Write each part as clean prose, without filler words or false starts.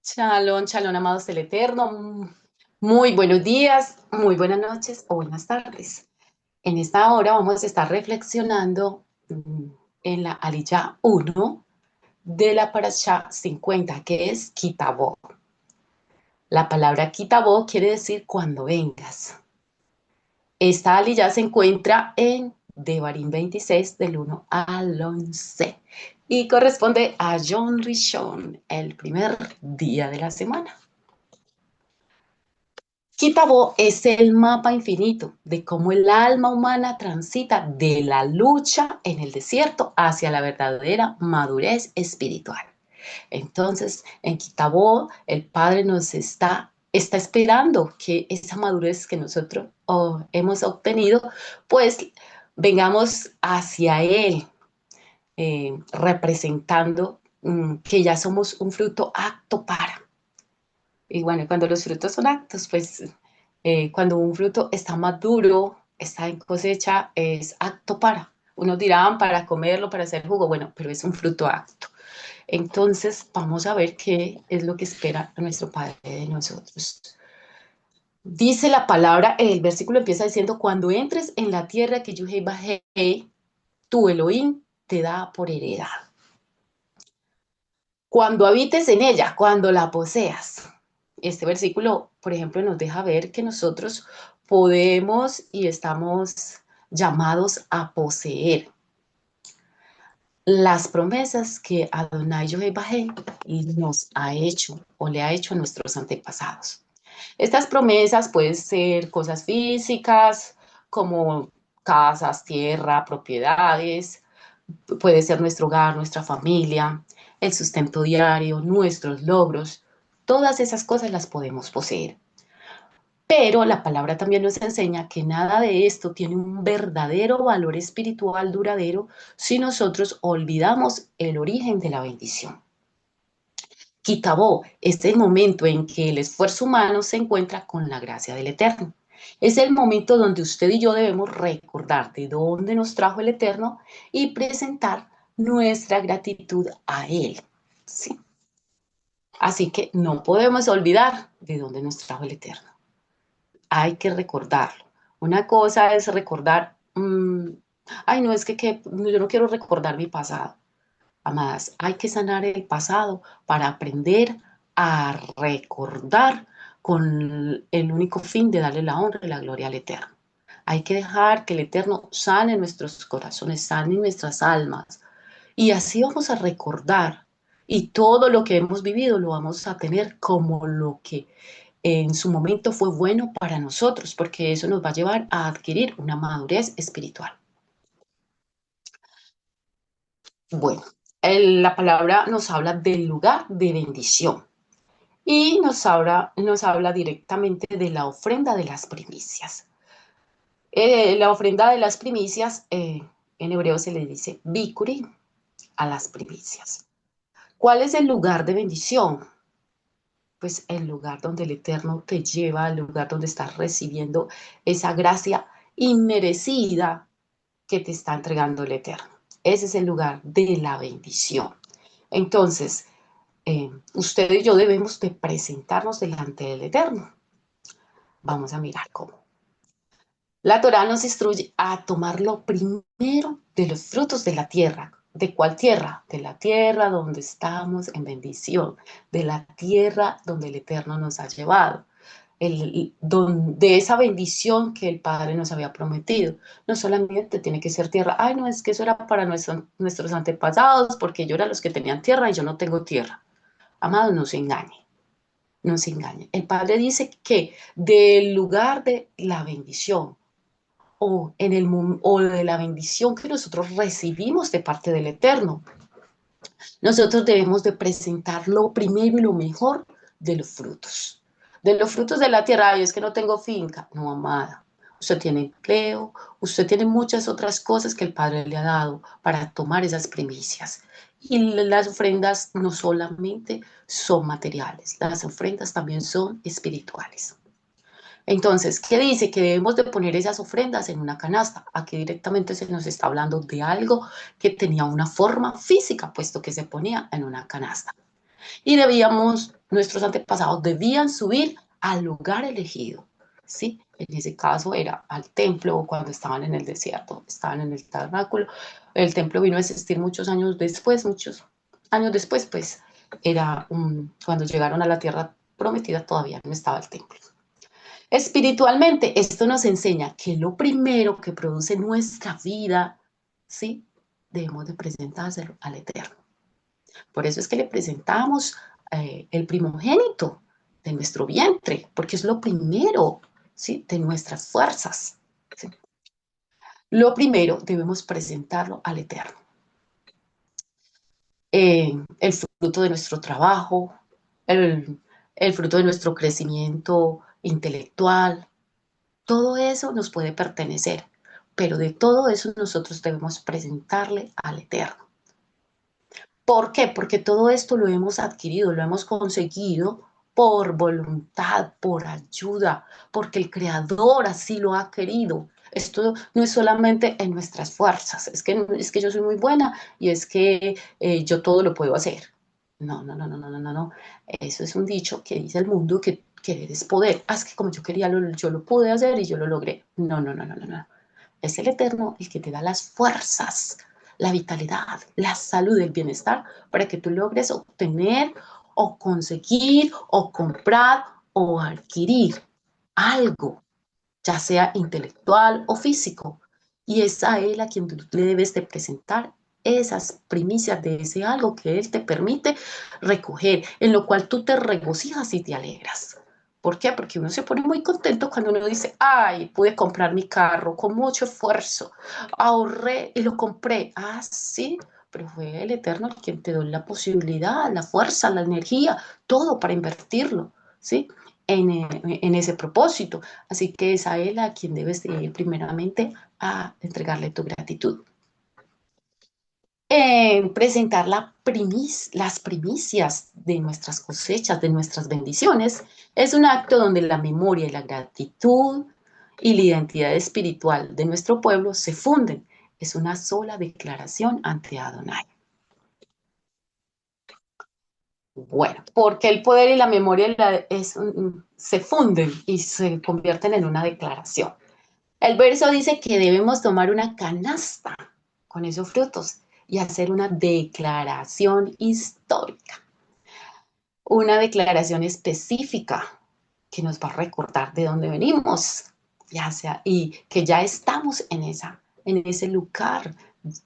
Shalom, shalom, amados del Eterno. Muy buenos días, muy buenas noches o buenas tardes. En esta hora vamos a estar reflexionando en la Aliyah 1 de la Parashá 50, que es Kitabó. La palabra Kitabó quiere decir cuando vengas. Esta Aliyah se encuentra en Devarim 26, del 1 al 11, y corresponde a Yom Rishon, el primer día de la semana. Kitabó es el mapa infinito de cómo el alma humana transita de la lucha en el desierto hacia la verdadera madurez espiritual. Entonces, en Kitabó, el Padre nos está esperando que esa madurez que nosotros hemos obtenido, pues vengamos hacia Él, representando que ya somos un fruto apto para. Y bueno, cuando los frutos son actos, pues cuando un fruto está maduro, está en cosecha, es acto para. Unos dirán para comerlo, para hacer jugo, bueno, pero es un fruto acto. Entonces, vamos a ver qué es lo que espera nuestro Padre de nosotros. Dice la palabra, el versículo empieza diciendo, cuando entres en la tierra que Yuhei Bajei, tu Elohim te da por heredad. Cuando habites en ella, cuando la poseas. Este versículo, por ejemplo, nos deja ver que nosotros podemos y estamos llamados a poseer las promesas que Adonai Jehová nos ha hecho o le ha hecho a nuestros antepasados. Estas promesas pueden ser cosas físicas como casas, tierra, propiedades, puede ser nuestro hogar, nuestra familia, el sustento diario, nuestros logros. Todas esas cosas las podemos poseer. Pero la palabra también nos enseña que nada de esto tiene un verdadero valor espiritual duradero si nosotros olvidamos el origen de la bendición. Kitabó es el momento en que el esfuerzo humano se encuentra con la gracia del Eterno. Es el momento donde usted y yo debemos recordar de dónde nos trajo el Eterno y presentar nuestra gratitud a Él. ¿Sí? Así que no podemos olvidar de dónde nos trajo el Eterno. Hay que recordarlo. Una cosa es recordar, ay, no, es que yo no quiero recordar mi pasado. Amadas, hay que sanar el pasado para aprender a recordar con el único fin de darle la honra y la gloria al Eterno. Hay que dejar que el Eterno sane nuestros corazones, sane nuestras almas. Y así vamos a recordar. Y todo lo que hemos vivido lo vamos a tener como lo que en su momento fue bueno para nosotros, porque eso nos va a llevar a adquirir una madurez espiritual. Bueno, la palabra nos habla del lugar de bendición y nos habla directamente de la ofrenda de las primicias. La ofrenda de las primicias, en hebreo se le dice bikuri a las primicias. ¿Cuál es el lugar de bendición? Pues el lugar donde el Eterno te lleva, el lugar donde estás recibiendo esa gracia inmerecida que te está entregando el Eterno. Ese es el lugar de la bendición. Entonces, usted y yo debemos de presentarnos delante del Eterno. Vamos a mirar cómo. La Torá nos instruye a tomar lo primero de los frutos de la tierra. ¿De cuál tierra? De la tierra donde estamos en bendición, de la tierra donde el Eterno nos ha llevado, de esa bendición que el Padre nos había prometido. No solamente tiene que ser tierra, ay, no, es que eso era para nuestros antepasados, porque ellos eran los que tenían tierra y yo no tengo tierra. Amado, no se engañe, no se engañe. El Padre dice que del lugar de la bendición, o de la bendición que nosotros recibimos de parte del Eterno. Nosotros debemos de presentar lo primero y lo mejor de los frutos. De los frutos de la tierra, ay, es que no tengo finca. No, amada. Usted tiene empleo, usted tiene muchas otras cosas que el Padre le ha dado para tomar esas primicias. Y las ofrendas no solamente son materiales, las ofrendas también son espirituales. Entonces, ¿qué dice? Que debemos de poner esas ofrendas en una canasta. Aquí directamente se nos está hablando de algo que tenía una forma física, puesto que se ponía en una canasta. Y nuestros antepasados debían subir al lugar elegido, ¿sí? En ese caso era al templo o cuando estaban en el desierto, estaban en el tabernáculo. El templo vino a existir muchos años después, pues cuando llegaron a la tierra prometida todavía no estaba el templo. Espiritualmente, esto nos enseña que lo primero que produce nuestra vida, ¿sí? Debemos de presentárselo al Eterno. Por eso es que le presentamos el primogénito de nuestro vientre, porque es lo primero, ¿sí? De nuestras fuerzas, ¿sí? Lo primero debemos presentarlo al Eterno. El fruto de nuestro trabajo, el, el fruto de nuestro crecimiento intelectual, todo eso nos puede pertenecer, pero de todo eso nosotros debemos presentarle al Eterno. ¿Por qué? Porque todo esto lo hemos adquirido, lo hemos conseguido por voluntad, por ayuda, porque el Creador así lo ha querido. Esto no es solamente en nuestras fuerzas, es que yo soy muy buena y es que yo todo lo puedo hacer. No, no, no, no, no, no, no, no. Eso es un dicho que dice el mundo que querer es poder. Ah, es que como yo quería, yo lo pude hacer y yo lo logré. No, no, no, no, no, no. Es el Eterno el que te da las fuerzas, la vitalidad, la salud, el bienestar para que tú logres obtener o conseguir o comprar o adquirir algo, ya sea intelectual o físico. Y es a Él a quien tú le debes de presentar esas primicias de ese algo que Él te permite recoger, en lo cual tú te regocijas y te alegras. ¿Por qué? Porque uno se pone muy contento cuando uno dice, ay, pude comprar mi carro con mucho esfuerzo, ahorré y lo compré. Ah, sí, pero fue el Eterno quien te dio la posibilidad, la fuerza, la energía, todo para invertirlo, ¿sí? En ese propósito. Así que es a Él a quien debes de ir primeramente a entregarle tu gratitud. Presentar las primicias de nuestras cosechas, de nuestras bendiciones, es un acto donde la memoria y la gratitud y la identidad espiritual de nuestro pueblo se funden. Es una sola declaración ante Adonai. Bueno, porque el poder y la memoria se funden y se convierten en una declaración. El verso dice que debemos tomar una canasta con esos frutos y hacer una declaración histórica, una declaración específica que nos va a recordar de dónde venimos, ya sea, y que ya estamos en ese lugar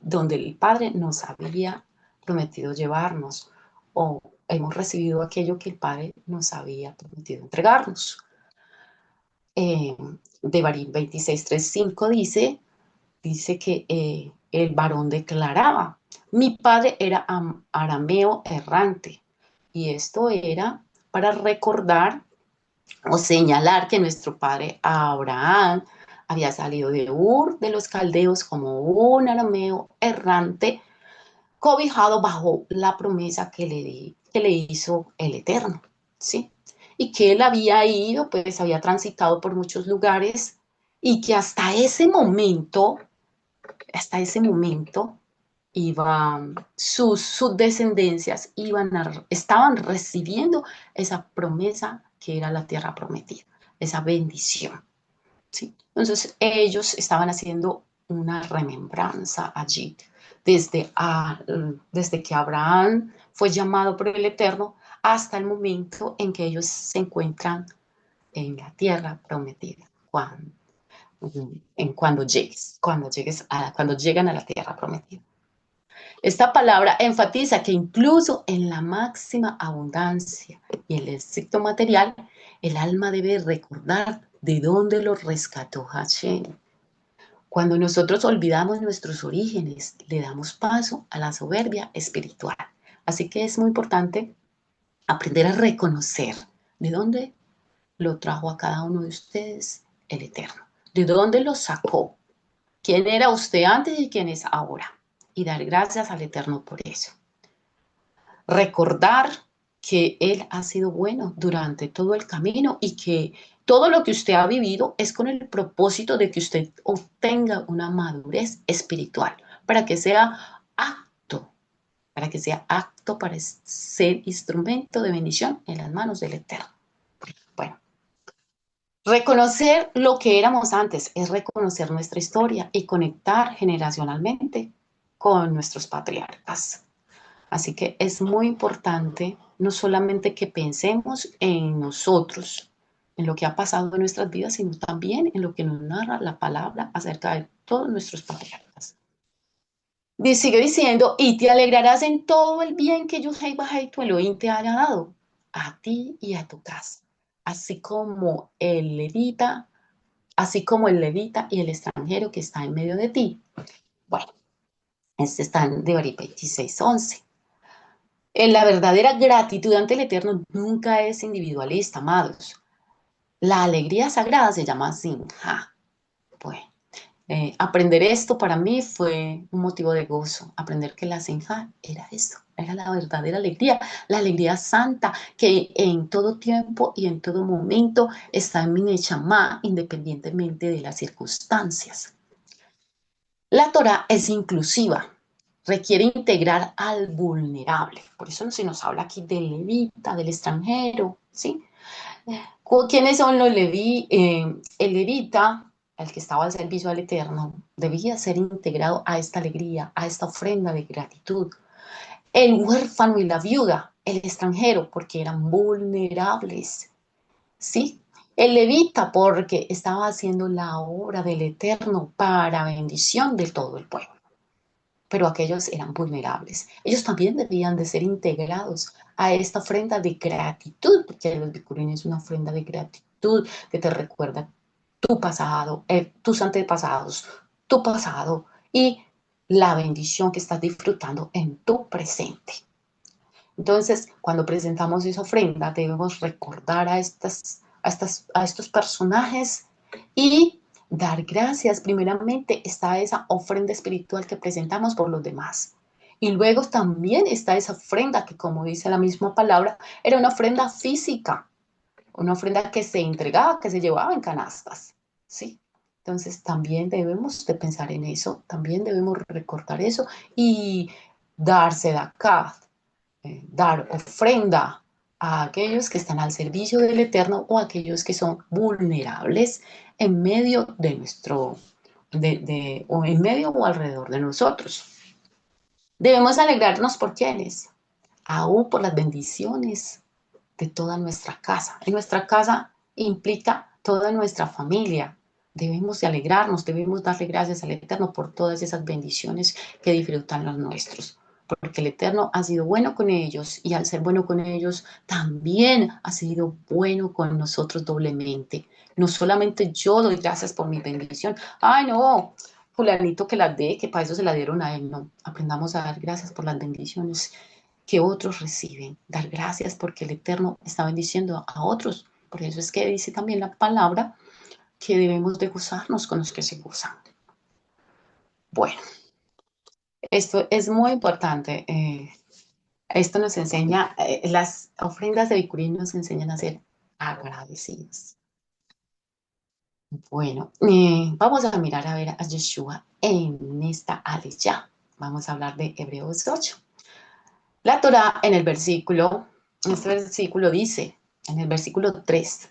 donde el Padre nos había prometido llevarnos o hemos recibido aquello que el Padre nos había prometido entregarnos. Devarim 26:3-5 dice que el varón declaraba, mi padre era arameo errante. Y esto era para recordar o señalar que nuestro padre Abraham había salido de Ur de los Caldeos como un arameo errante, cobijado bajo la promesa que le hizo el Eterno, ¿sí? Y que él había ido, pues había transitado por muchos lugares y que hasta ese momento, sus descendencias estaban recibiendo esa promesa que era la tierra prometida, esa bendición. ¿Sí? Entonces ellos estaban haciendo una remembranza allí, desde que Abraham fue llamado por el Eterno hasta el momento en que ellos se encuentran en la tierra prometida, cuando llegan a la tierra prometida. Esta palabra enfatiza que incluso en la máxima abundancia y el éxito material, el alma debe recordar de dónde lo rescató Hashem. Cuando nosotros olvidamos nuestros orígenes, le damos paso a la soberbia espiritual. Así que es muy importante aprender a reconocer de dónde lo trajo a cada uno de ustedes el Eterno. ¿De dónde lo sacó? ¿Quién era usted antes y quién es ahora? Y dar gracias al Eterno por eso. Recordar que Él ha sido bueno durante todo el camino y que todo lo que usted ha vivido es con el propósito de que usted obtenga una madurez espiritual, para que sea apto para que sea apto para ser instrumento de bendición en las manos del Eterno. Bueno, reconocer lo que éramos antes es reconocer nuestra historia y conectar generacionalmente con nuestros patriarcas. Así que es muy importante no solamente que pensemos en nosotros, en lo que ha pasado en nuestras vidas, sino también en lo que nos narra la palabra acerca de todos nuestros patriarcas. Sigue diciendo, y te alegrarás en todo el bien que Yahweh Bajai tu Elohim te haya dado, a ti y a tu casa, así como el levita, así como el levita y el extranjero que está en medio de ti. Bueno, este está en Devarim 26:11. La verdadera gratitud ante el Eterno nunca es individualista, amados. La alegría sagrada se llama Simha. Bueno, aprender esto para mí fue un motivo de gozo. Aprender que la Simha era eso, era la verdadera alegría, la alegría santa que en todo tiempo y en todo momento está en mi Neshama, independientemente de las circunstancias. La Torah es inclusiva, requiere integrar al vulnerable. Por eso se nos habla aquí del levita, del extranjero, ¿sí? ¿Quiénes son los leví? El levita, el que estaba al servicio al Eterno, debía ser integrado a esta alegría, a esta ofrenda de gratitud. El huérfano y la viuda, el extranjero, porque eran vulnerables, ¿sí? El levita, porque estaba haciendo la obra del Eterno para bendición de todo el pueblo, pero aquellos eran vulnerables. Ellos también debían de ser integrados a esta ofrenda de gratitud, porque los bicurín es una ofrenda de gratitud que te recuerda tu pasado, tus antepasados, tu pasado y la bendición que estás disfrutando en tu presente. Entonces, cuando presentamos esa ofrenda, debemos recordar a estos personajes y dar gracias. Primeramente está esa ofrenda espiritual que presentamos por los demás. Y luego también está esa ofrenda que, como dice la misma palabra, era una ofrenda física, una ofrenda que se entregaba, que se llevaba en canastas, ¿sí? Entonces también debemos de pensar en eso, también debemos recordar eso y darse de acá, dar ofrenda a aquellos que están al servicio del Eterno o a aquellos que son vulnerables en medio de nuestro, o en medio o alrededor de nosotros. Debemos alegrarnos por quienes, aún por las bendiciones de toda nuestra casa. En nuestra casa implica toda nuestra familia. Debemos de alegrarnos, debemos darle gracias al Eterno por todas esas bendiciones que disfrutan los nuestros. Porque el Eterno ha sido bueno con ellos y al ser bueno con ellos, también ha sido bueno con nosotros doblemente. No solamente yo doy gracias por mi bendición. Ay, no, fulanito que las dé, que para eso se la dieron a él. No, aprendamos a dar gracias por las bendiciones que otros reciben. Dar gracias porque el Eterno está bendiciendo a otros. Por eso es que dice también la palabra que debemos de gozarnos con los que se gozan. Bueno, esto es muy importante. Esto nos enseña, las ofrendas de Bicurín nos enseñan a ser agradecidos. Bueno, vamos a mirar a ver a Yeshua en esta Aliyah. Vamos a hablar de Hebreos 8. La Torah en el versículo, este versículo dice, en el versículo 3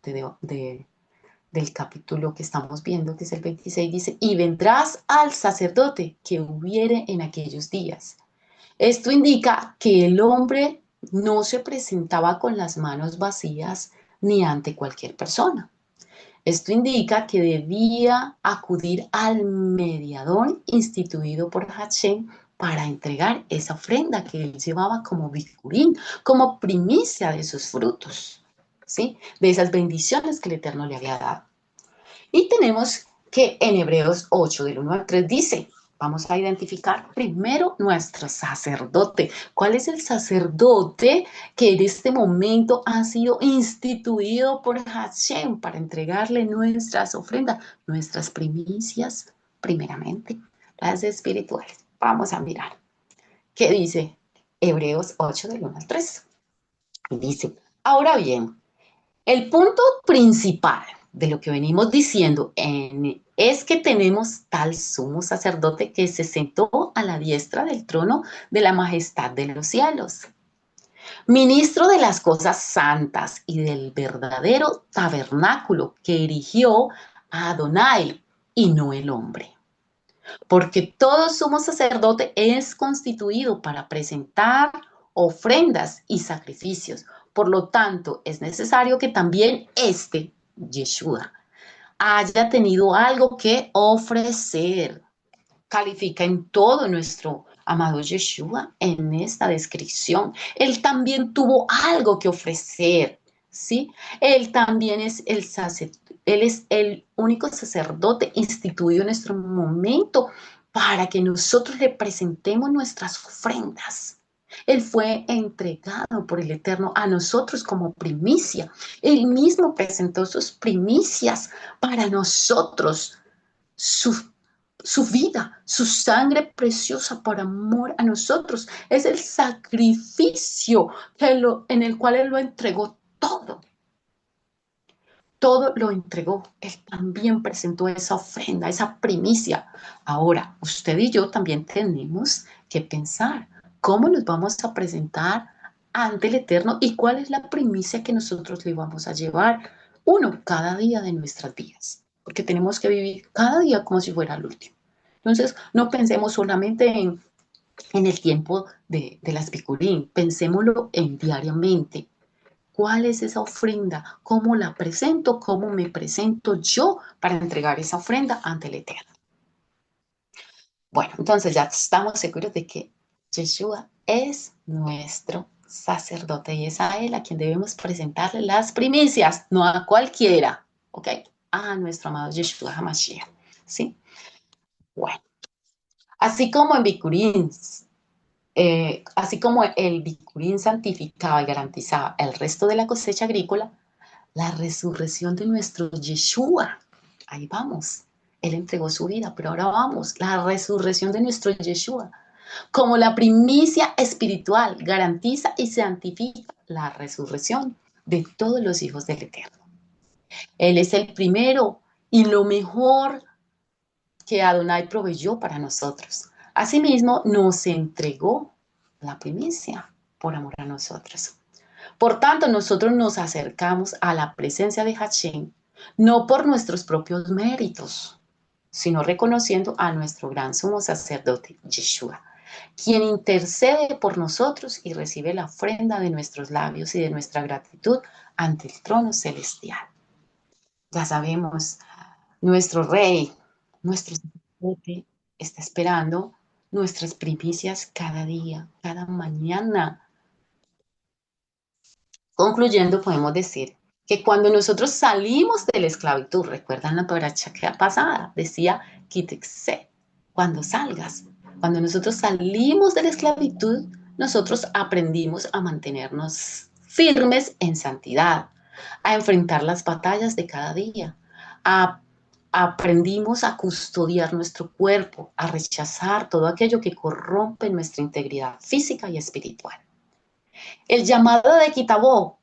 del capítulo que estamos viendo, que es el 26, dice, y vendrás al sacerdote que hubiere en aquellos días. Esto indica que el hombre no se presentaba con las manos vacías ni ante cualquier persona. Esto indica que debía acudir al mediador instituido por Hashem para entregar esa ofrenda que él llevaba como bicurín, como primicia de sus frutos, ¿sí? De esas bendiciones que el Eterno le había dado. Y tenemos que en Hebreos 8, del 1 al 3 dice, vamos a identificar primero nuestro sacerdote. ¿Cuál es el sacerdote que en este momento ha sido instituido por Hashem para entregarle nuestras ofrendas, nuestras primicias, primeramente, las espirituales? Vamos a mirar. ¿Qué dice Hebreos 8, del 1 al 3? Dice, ahora bien, el punto principal de lo que venimos diciendo es que tenemos tal sumo sacerdote que se sentó a la diestra del trono de la majestad de los cielos, ministro de las cosas santas y del verdadero tabernáculo que erigió a Adonai y no el hombre. Porque todo sumo sacerdote es constituido para presentar ofrendas y sacrificios. Por lo tanto, es necesario que también Yeshua, haya tenido algo que ofrecer. Califica en todo nuestro amado Yeshua en esta descripción. Él también tuvo algo que ofrecer, ¿sí? Él también es el sacerdote, él es el único sacerdote instituido en nuestro momento para que nosotros le presentemos nuestras ofrendas. Él fue entregado por el Eterno a nosotros como primicia. Él mismo presentó sus primicias para nosotros, su vida, su sangre preciosa por amor a nosotros. Es el sacrificio en el cual Él lo entregó todo. Todo lo entregó. Él también presentó esa ofrenda, esa primicia. Ahora, usted y yo también tenemos que pensar cómo nos vamos a presentar ante el Eterno y cuál es la primicia que nosotros le vamos a llevar uno cada día de nuestras vidas. Porque tenemos que vivir cada día como si fuera el último. Entonces, no pensemos solamente en el tiempo de las picurín, pensémoslo en diariamente. ¿Cuál es esa ofrenda? ¿Cómo la presento? ¿Cómo me presento yo para entregar esa ofrenda ante el Eterno? Bueno, entonces ya estamos seguros de que Yeshua es nuestro sacerdote y es a él a quien debemos presentarle las primicias, no a cualquiera, ¿ok? A nuestro amado Yeshua HaMashiach, ¿sí? Bueno, así como en Bicurín, así como el bicurín santificaba y garantizaba el resto de la cosecha agrícola, la resurrección de nuestro Yeshua, ahí vamos, Él entregó su vida, pero ahora vamos, la resurrección de nuestro Yeshua, como la primicia espiritual, garantiza y santifica la resurrección de todos los hijos del Eterno. Él es el primero y lo mejor que Adonai proveyó para nosotros. Asimismo, nos entregó la primicia por amor a nosotros. Por tanto, nosotros nos acercamos a la presencia de Hashem no por nuestros propios méritos, sino reconociendo a nuestro gran sumo sacerdote, Yeshua, quien intercede por nosotros y recibe la ofrenda de nuestros labios y de nuestra gratitud ante el trono celestial. Ya sabemos, nuestro rey, nuestro sacerdote, está esperando nuestras primicias cada día, cada mañana. Concluyendo, podemos decir que cuando nosotros salimos de la esclavitud, recuerdan la paracha pasada, decía, quítese, cuando salgas. Cuando nosotros salimos de la esclavitud, nosotros aprendimos a mantenernos firmes en santidad, a enfrentar las batallas de cada día, a aprendimos a custodiar nuestro cuerpo, a rechazar todo aquello que corrompe nuestra integridad física y espiritual. El llamado de Kitabó,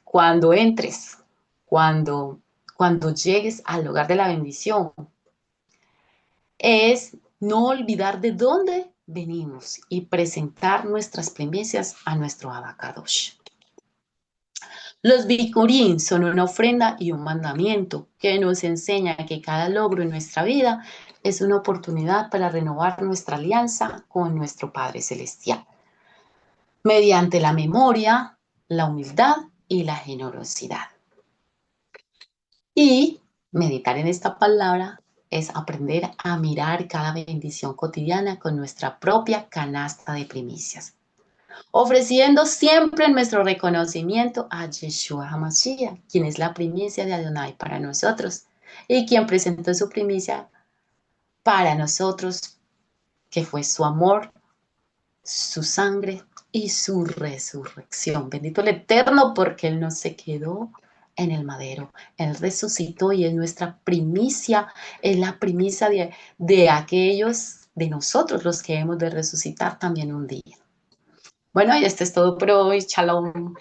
cuando entres, cuando, cuando llegues al lugar de la bendición, es no olvidar de dónde venimos y presentar nuestras primicias a nuestro Abacadosh. Los bikurim son una ofrenda y un mandamiento que nos enseña que cada logro en nuestra vida es una oportunidad para renovar nuestra alianza con nuestro Padre Celestial, mediante la memoria, la humildad y la generosidad. Y meditar en esta palabra es aprender a mirar cada bendición cotidiana con nuestra propia canasta de primicias, ofreciendo siempre nuestro reconocimiento a Yeshua HaMashiach, quien es la primicia de Adonai para nosotros y quien presentó su primicia para nosotros, que fue su amor, su sangre y su resurrección. Bendito el Eterno, porque Él no se quedó en el madero. Él resucitó y es nuestra primicia, es la primicia de aquellos, de nosotros los que hemos de resucitar también un día. Bueno, y esto es todo por hoy. Shalom.